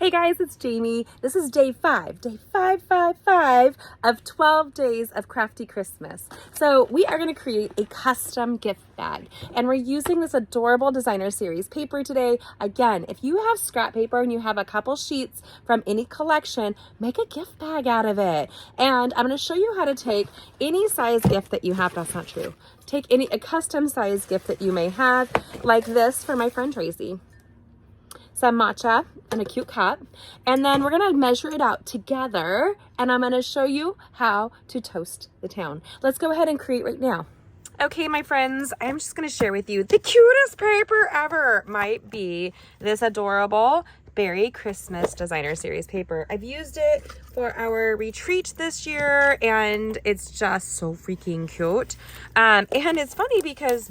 Hey guys, it's Jamie. This is day 555 of 12 days of Crafty Christmas. So we are going to create a custom gift bag, and we're using this adorable designer series paper today. Again, if you have scrap paper and you have a couple sheets from any collection, make a gift bag out of it. And I'm going to show you how to take any size gift that you have. That's not true. Take a custom size gift that you may have, like this for my friend Tracy. Some matcha in a cute cup, and then we're gonna measure it out together, and I'm gonna show you how to toast the town. Let's go ahead and create right now. Okay, my friends, I'm just gonna share with you the cutest paper ever. Might be this adorable Berry Christmas Designer Series paper. I've used it for our retreat this year, and it's just so freaking cute. And it's funny because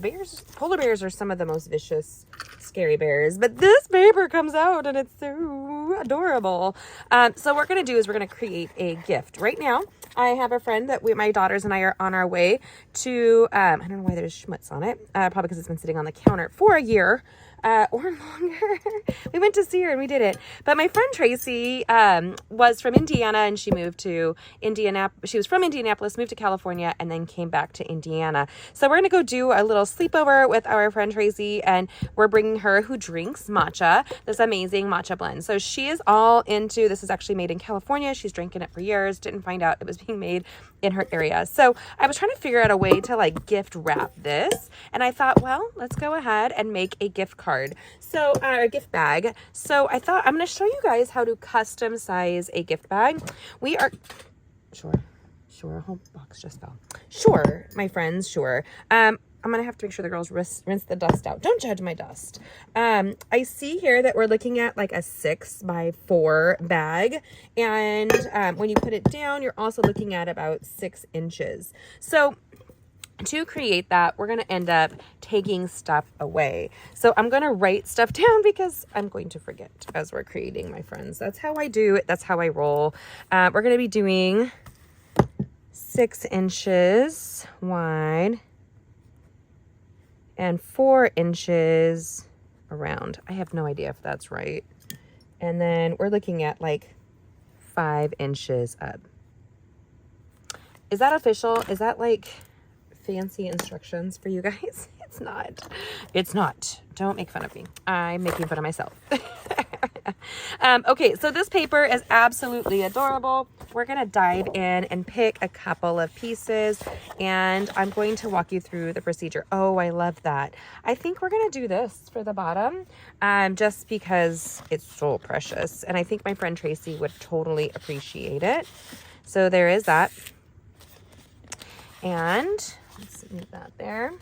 polar bears are some of the most vicious, scary bears, but this paper comes out and it's so adorable. So what we're gonna do is we're gonna create a gift. Right now, I have a friend that my daughters and I are on our way to, I don't know why there's schmutz on it, probably because it's been sitting on the counter for a year. Or longer. We went to see her and we did it. But my friend Tracy was from Indiana, and she moved to Indianapolis. She was from Indianapolis, moved to California, and then came back to Indiana. So we're going to go do a little sleepover with our friend Tracy, and we're bringing her, who drinks matcha, this amazing matcha blend. So she is all into, this is actually made in California. She's drinking it for years, didn't find out it was being made in her area. So I was trying to figure out a way to like gift wrap this, and I thought, well, let's go ahead and make a gift card. So a gift bag. So I thought I'm going to show you guys how to custom size a gift bag. We are sure, a whole box just fell. Sure, my friends, sure. I'm going to have to make sure the girls rinse the dust out. Don't judge my dust. I see here that we're looking at like a 6x4 bag. And when you put it down, you're also looking at about 6 inches. So to create that, we're going to end up taking stuff away. So I'm going to write stuff down because I'm going to forget as we're creating, my friends. That's how I do it. That's how I roll. We're going to be doing 6 inches wide and 4 inches around. I have no idea if that's right. And then we're looking at like 5 inches up. Is that official? Is that like fancy instructions for you guys? It's not. Don't make fun of me. I'm making fun of myself. Okay, so this paper is absolutely adorable. We're gonna dive in and pick a couple of pieces, and I'm going to walk you through the procedure. Oh, I love that. I think we're gonna do this for the bottom, just because it's so precious, and I think my friend Tracy would totally appreciate it. So there is that. And let's move that there.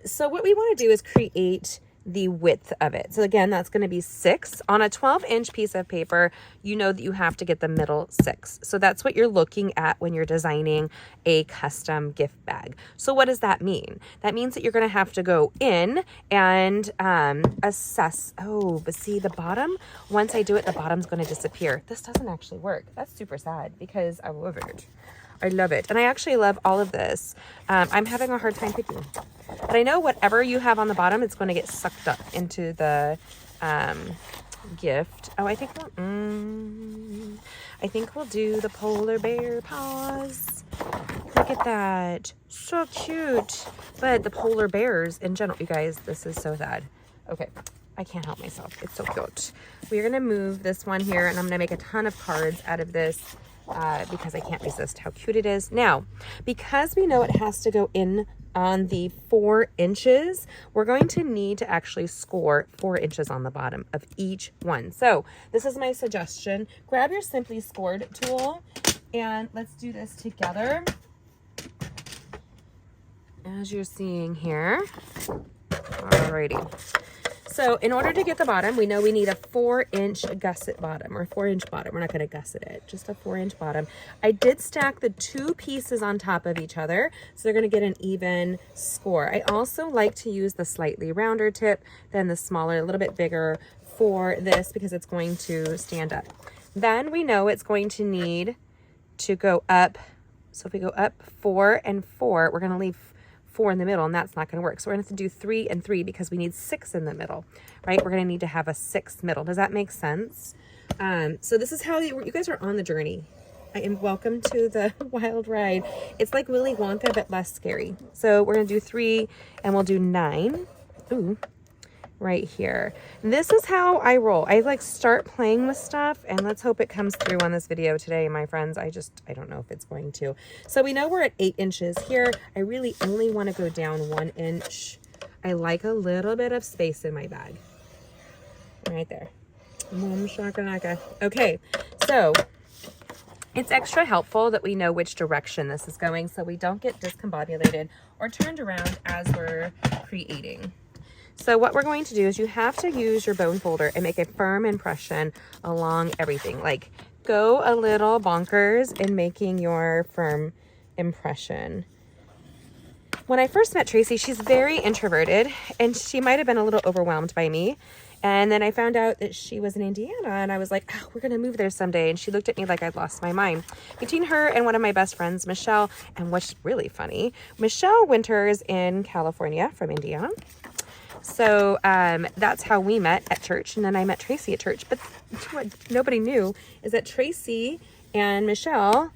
So what we want to do is create the width of it. So again, that's going to be 6 on a 12-inch piece of paper. You know that you have to get the middle 6. So that's what you're looking at when you're designing a custom gift bag. So what does that mean? That means that you're going to have to go in and assess. Oh, but see the bottom, once I do it, the bottom's going to disappear. This doesn't actually work. That's super sad because I love it. I love it. And I actually love all of this. I'm having a hard time picking. But I know whatever you have on the bottom, it's going to get sucked up into the gift. Oh, I think we'll do the polar bear paws. Look at that. So cute. But the polar bears in general, you guys, this is so sad. Okay. I can't help myself. It's so cute. We're going to move this one here, and I'm going to make a ton of cards out of this. Because I can't resist how cute it is. Now, because we know it has to go in on the 4 inches, we're going to need to actually score 4 inches on the bottom of each one. So this is my suggestion. Grab your Simply Scored tool, and let's do this together. As you're seeing here. Alrighty. So in order to get the bottom, we know we need a 4-inch gusset bottom, or 4-inch bottom. We're not going to gusset it, just a 4-inch bottom. I did stack the 2 pieces on top of each other, so they're going to get an even score. I also like to use the slightly rounder tip than the smaller, a little bit bigger for this because it's going to stand up. Then we know it's going to need to go up. So if we go up 4 and 4, we're going to leave 4 in the middle, and that's not going to work. So we're going to have to do 3 and 3 because we need 6 in the middle, right? We're going to need to have a 6 middle. Does that make sense? So this is how you guys are on the journey. I am welcome to the wild ride. It's like Willy Wonka, but less scary. So we're gonna do 3 and we'll do 9. Ooh, right here. This is how I roll. I like start playing with stuff, and let's hope it comes through on this video today, my friends. I don't know if it's going to. So we know we're at 8 inches here. I really only want to go down 1 inch. I like a little bit of space in my bag. Right there. Boom shakalaka. Okay, so it's extra helpful that we know which direction this is going so we don't get discombobulated or turned around as we're creating. So what we're going to do is you have to use your bone folder and make a firm impression along everything. Like, go a little bonkers in making your firm impression. When I first met Tracy, she's very introverted and she might have been a little overwhelmed by me. And then I found out that she was in Indiana, and I was like, oh, we're going to move there someday. And she looked at me like I'd lost my mind. Between her and one of my best friends, Michelle, and what's really funny, Michelle winters in California from Indiana. So that's how we met at church. And then I met Tracy at church. But what nobody knew is that Tracy and Michelle,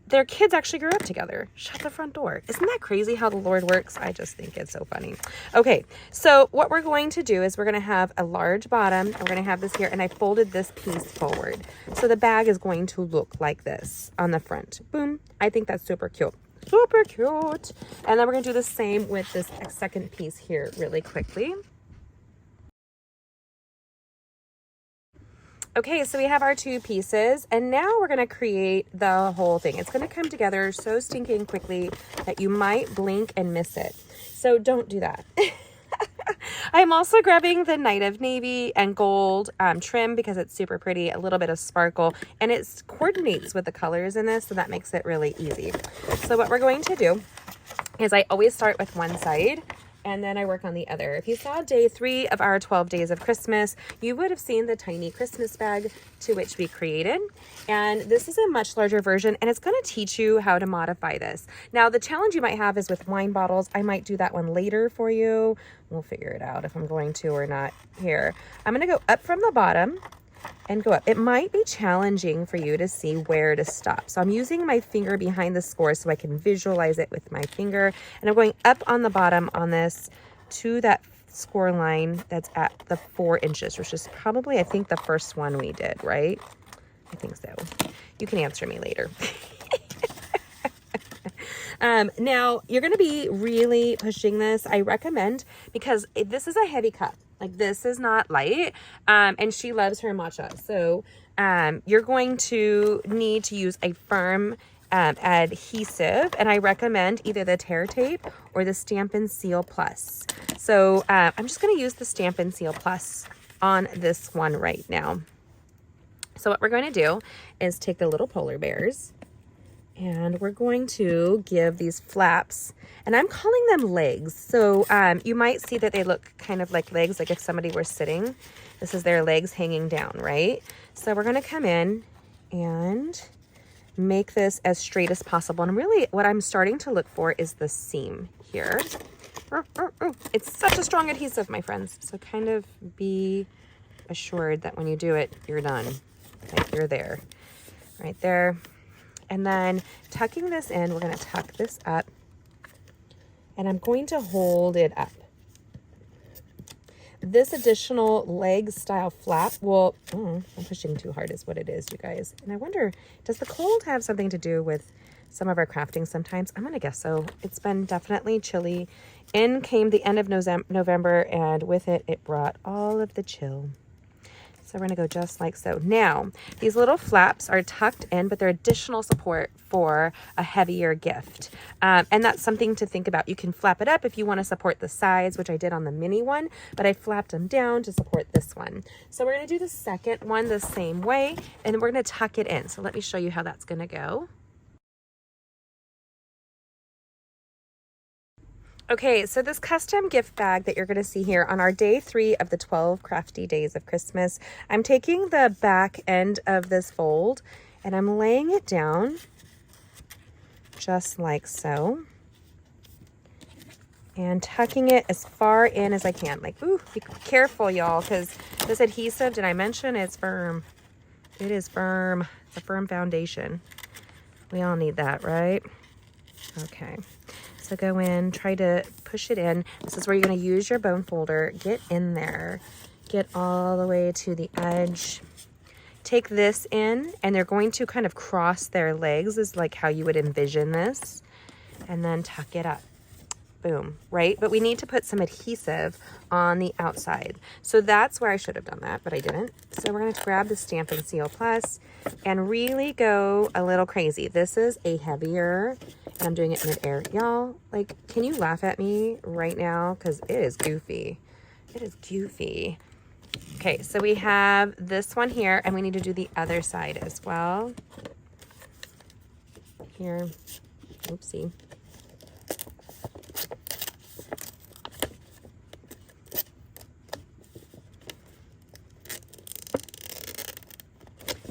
their kids actually grew up together. Shut the front door. Isn't that crazy how the Lord works? I just think it's so funny. Okay, so what we're going to do is we're going to have a large bottom. We're going to have this here, and I folded this piece forward. So the bag is going to look like this on the front. Boom. I think that's super cute. Super cute. And then we're going to do the same with this second piece here really quickly. Okay, so we have our 2 pieces, and now we're going to create the whole thing. It's going to come together so stinking quickly that you might blink and miss it. So don't do that. I'm also grabbing the Night of Navy and Gold trim because it's super pretty, a little bit of sparkle, and it coordinates with the colors in this, so that makes it really easy. So what we're going to do is I always start with one side, and then I work on the other. If you saw day 3 of our 12 days of Christmas, you would have seen the tiny Christmas bag to which we created. And this is a much larger version, and it's gonna teach you how to modify this. Now, the challenge you might have is with wine bottles. I might do that one later for you. We'll figure it out if I'm going to or not here. I'm gonna go up from the bottom and go up. It might be challenging for you to see where to stop. So I'm using my finger behind the score so I can visualize it with my finger. And I'm going up on the bottom on this to that score line that's at the 4 inches, which is probably, I think, the first one we did, right? I think so. You can answer me later. Now, you're going to be really pushing this. I recommend, because this is a heavy cup. Like, this is not light, and she loves her matcha. So you're going to need to use a firm adhesive, and I recommend either the Tear Tape or the Stampin' Seal Plus. So I'm just going to use the Stampin' Seal Plus on this one right now. So what we're going to do is take the little polar bears, and we're going to give these flaps, and I'm calling them legs. So you might see that they look kind of like legs, like if somebody were sitting. This is their legs hanging down, right? So we're going to come in and make this as straight as possible. And really what I'm starting to look for is the seam here. It's such a strong adhesive, my friends. So kind of be assured that when you do it, you're done. Like, you're there, right there. And then tucking this in, we're going to tuck this up, and I'm going to hold it up. This additional leg style flap will, I'm pushing too hard is what it is, you guys. And I wonder, does the cold have something to do with some of our crafting sometimes? I'm going to guess so. It's been definitely chilly. In came the end of November, and with it, it brought all of the chill. So we're going to go just like so. Now, these little flaps are tucked in, but they're additional support for a heavier gift. And that's something to think about. You can flap it up if you want to support the sides, which I did on the mini one, but I flapped them down to support this one. So we're going to do the second one the same way, and then we're going to tuck it in. So let me show you how that's going to go. Okay, so this custom gift bag that you're going to see here on our day 3 of the 12 crafty days of Christmas, I'm taking the back end of this fold and I'm laying it down just like so and tucking it as far in as I can. Like, ooh, be careful, y'all, because this adhesive, did I mention it's firm? It is firm. It's a firm foundation. We all need that, right? Okay. So go in, try to push it in. This is where you're going to use your bone folder. Get in there. Get all the way to the edge. Take this in, and they're going to kind of cross their legs, is like how you would envision this. And then tuck it up. Boom, right? But we need to put some adhesive on the outside. So that's where I should have done that, but I didn't. So we're going to grab the Stampin' Seal Plus and really go a little crazy. This is a heavier, and I'm doing it mid-air. Y'all, like, can you laugh at me right now? Because it is goofy. It is goofy. Okay, so we have this one here, and we need to do the other side as well. Here. Oopsie.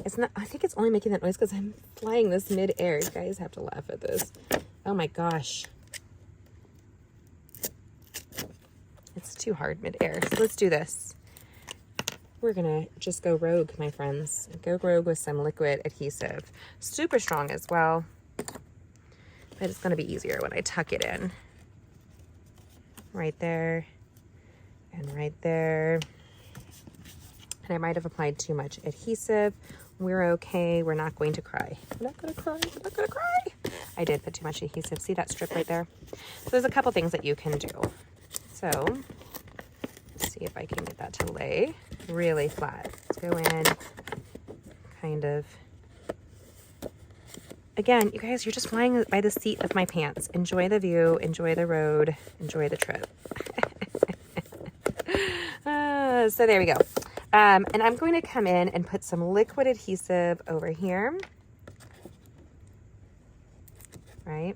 It's not, I think it's only making that noise because I'm flying this mid-air. You guys have to laugh at this. Oh my gosh. It's too hard mid-air. So let's do this. We're gonna just go rogue, my friends. Go rogue with some liquid adhesive. Super strong as well. But it's gonna be easier when I tuck it in. Right there. And right there. And I might have applied too much adhesive. We're okay. We're not going to cry. We're not going to cry. We're not going to cry. I did put too much adhesive. See that strip right there? So there's a couple things that you can do. So let's see if I can get that to lay really flat. Let's go in, kind of. Again, you guys, you're just flying by the seat of my pants. Enjoy the view. Enjoy the road. Enjoy the trip. So there we go. And I'm going to come in and put some liquid adhesive over here. Right?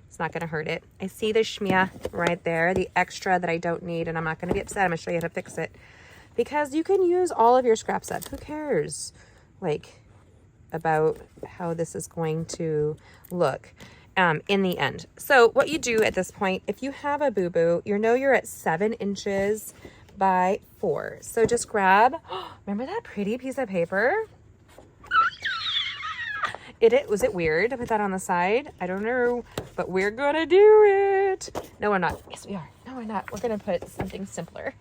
It's not going to hurt it. I see the shmia right there, the extra that I don't need, and I'm not going to be upset. I'm going to show you how to fix it. Because you can use all of your scraps up. Who cares? Like, about how this is going to look in the end. So what you do at this point, if you have a boo-boo, you know you're at 7 inches by 4. So just grab, remember that pretty piece of paper? Was it weird to put that on the side? I don't know, but we're gonna do it. No, we're not. Yes, we are. No, we're not. We're gonna put something simpler.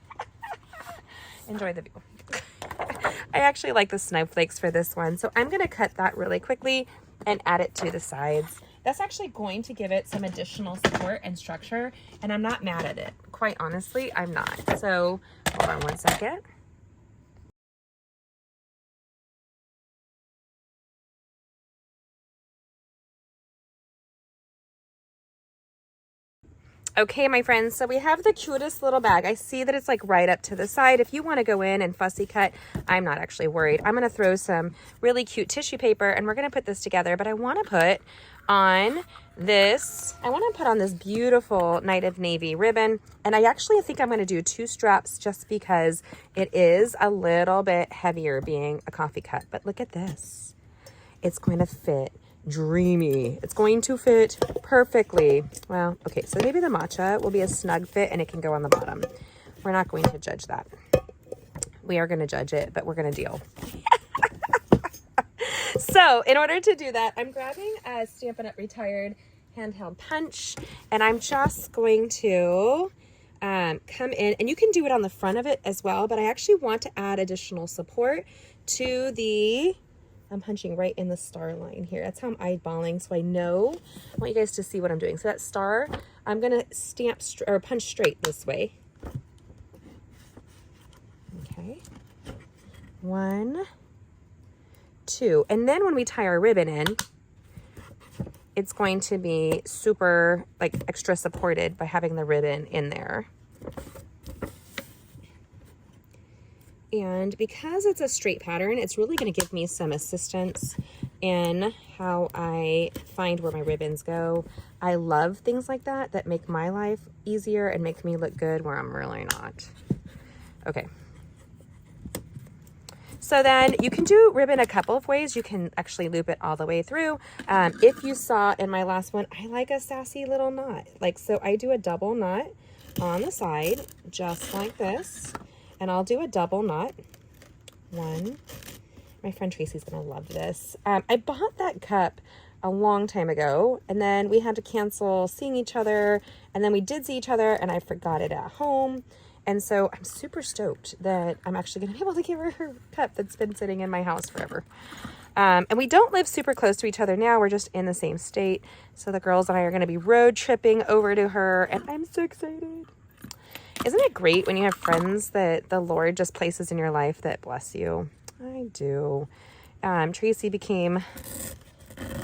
Enjoy the view. I actually like the snowflakes for this one. So I'm gonna cut that really quickly and add it to the sides. That's actually going to give it some additional support and structure, and I'm not mad at it. Quite honestly, I'm not. So hold on one second. Okay, my friends, so we have the cutest little bag. I see that it's like right up to the side. If you want to go in and fussy cut, I'm not actually worried. I'm going to throw some really cute tissue paper, and we're going to put this together, but I want to put on this, beautiful Night of Navy ribbon. And I actually think I'm going to do 2 straps just because it is a little bit heavier being a coffee cut. But look at this. It's going to fit dreamy. It's going to fit perfectly. Well, okay, so maybe the matcha will be a snug fit and it can go on the bottom. We're not going to judge that. We are going to judge it, but we're going to deal. So in order to do that, I'm grabbing a Stampin' Up! Retired handheld punch, and I'm just going to come in, and you can do it on the front of it as well, but I actually want to add additional support to the, I'm punching right in the star line here. That's how I'm eyeballing, so I know. I want you guys to see what I'm doing. So that star, I'm going to punch straight this way. Okay. 1, 2, and then when we tie our ribbon in, it's going to be super, like, extra supported by having the ribbon in there. And because it's a straight pattern, it's really going to give me some assistance in how I find where my ribbons go. I love things like that that make my life easier and make me look good where I'm really not. Okay. So then you can do ribbon a couple of ways. You can actually loop it all the way through. If you saw in my last one, I like a sassy little knot. Like, so I do a double knot on the side, just like this. And I'll do a double knot, 1 My friend Tracy's gonna love this. I bought that cup a long time ago, and then we had to cancel seeing each other, and then we did see each other, and I forgot it at home. And so I'm super stoked that I'm actually gonna be able to give her her cup that's been sitting in my house forever. And we don't live super close to each other now. We're just in the same state. So the girls and I are gonna be road tripping over to her, and I'm so excited. Isn't it great when you have friends that the Lord just places in your life that bless you? I do. Tracy became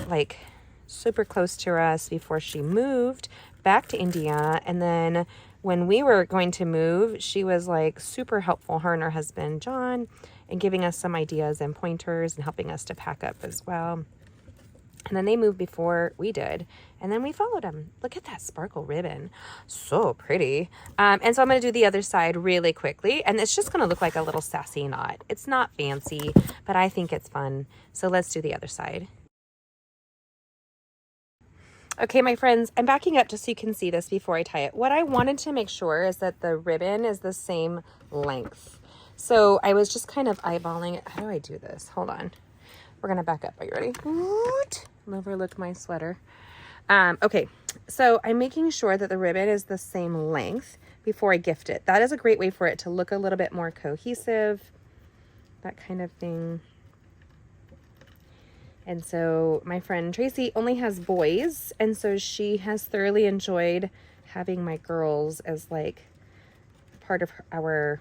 like super close to us before she moved back to India. And then when we were going to move, she was like super helpful, her and her husband, John, and giving us some ideas and pointers and helping us to pack up as well. And then they moved before we did. And then we followed them. Look at that sparkle ribbon. So pretty. And so I'm going to do the other side really quickly. And it's just going to look like a little sassy knot. It's not fancy, but I think it's fun. So let's do the other side. Okay, my friends, I'm backing up just so you can see this before I tie it. What I wanted to make sure is that the ribbon is the same length. So I was just kind of eyeballing it. How do I do this? Hold on. We're going to back up. Are you ready? Overlook my sweater. Okay, so I'm making sure that the ribbon is the same length before I gift it. That is a great way for it to look a little bit more cohesive, that kind of thing. And so my friend Tracy only has boys, and so she has thoroughly enjoyed having my girls as like part of her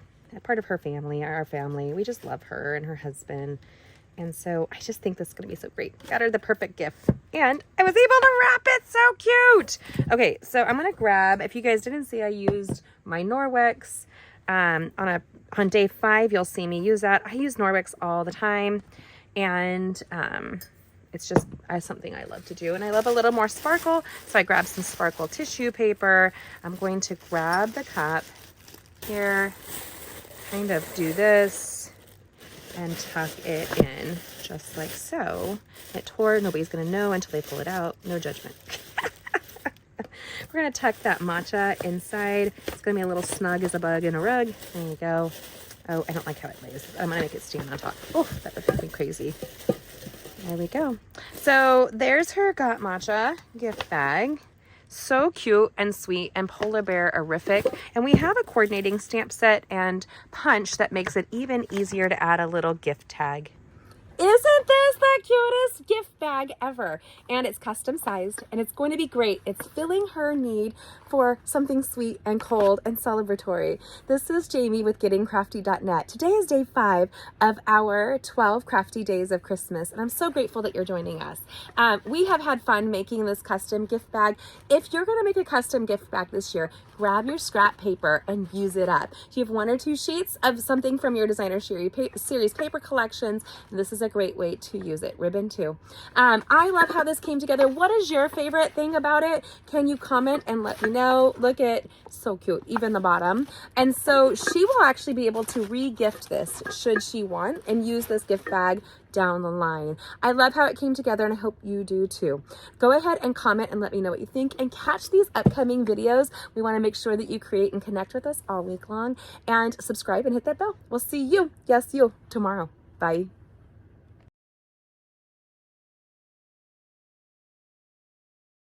family, our family. We just love her and her husband. And so I just think this is going to be so great. Got her the perfect gift. And I was able to wrap it. So cute. Okay, so I'm going to grab, if you guys didn't see, I used my Norwex. On day 5, you'll see me use that. I use Norwex all the time. And it's just something I love to do. And I love a little more sparkle. So I grabbed some sparkle tissue paper. I'm going to grab the cup here, kind of do this, and tuck it in just like so. It tore, nobody's gonna know until they pull it out. No judgment. We're gonna tuck that matcha inside. It's gonna be a little snug as a bug in a rug. There you go. Oh, I don't like how it lays. I'm gonna make it stand on top. Oh, that would make me crazy. There we go. So there's her Got Matcha gift bag. So cute and sweet and polar bear-erific. And we have a coordinating stamp set and punch that makes it even easier to add a little gift tag. Isn't this the cutest gift bag ever? And it's custom sized and it's going to be great. It's filling her need for something sweet and cold and celebratory. This is Jamie with gettingcrafty.net. Today is day 5 of our 12 crafty days of Christmas, and I'm so grateful that you're joining us. We have had fun making this custom gift bag. If you're going to make a custom gift bag this year, grab your scrap paper and use it up. If you have 1 or 2 sheets of something from your designer series paper collections, this is a great way to use it. Ribbon too. I love how this came together. What is your favorite thing about it? Can you comment and let me know? Look at, so cute, even the bottom. And so she will actually be able to re-gift this should she want and use this gift bag down the line. I love how it came together and I hope you do too. Go ahead and comment and let me know what you think and catch these upcoming videos. We want to make sure that you create and connect with us all week long, and subscribe and hit that bell. We'll see you, yes you, tomorrow. Bye.